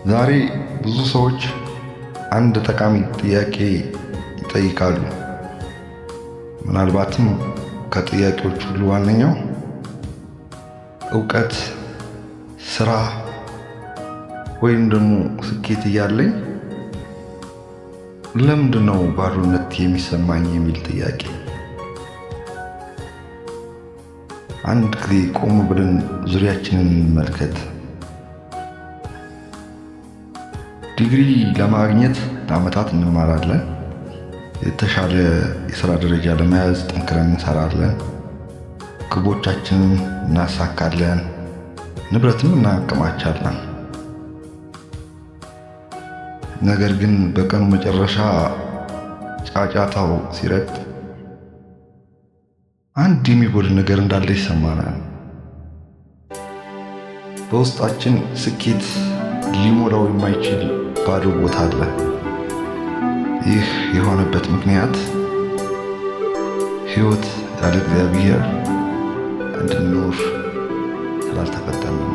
ዛሬ ብዙ ሰዎች አንድ ጠቃሚ ጥያቄ ይጠይቃሉ። ምናልባትም ከጥያቄዎች ሁሉ ዋነኛው ዕውቀት፣ ስራ ወይም ደግሞ ስኬት እያለኝ ለምንድን ነው ባዶነት የሚሰማኝ የሚል ጥያቄ። አንድ ጊዜ ቆም ብለን ዙሪያችንን እንመልከት። ዲግሪ ለማግኘት ለዓመታት እንማራለን። የተሻለ የሥራ ደረጃ ለመያዝ ጠንክረን እንሰራለን። ግቦቻችንን እናሳካለን፣ ንብረትም እናከማቻለን። ነገር ግን በቀኑ መጨረሻ ጫጫታው ሲረግጥ አንድ የሚጎድል ነገር እንዳለ ይሰማናል። በውስጣችን ስኬት ሊሞላው የማይችል ባዶ ቦታ አለ። ይህ የሆነበት ምክንያት ሕይወት ያለ እግዚአብሔር እንድንኖር ስላልተፈጠርን ነው።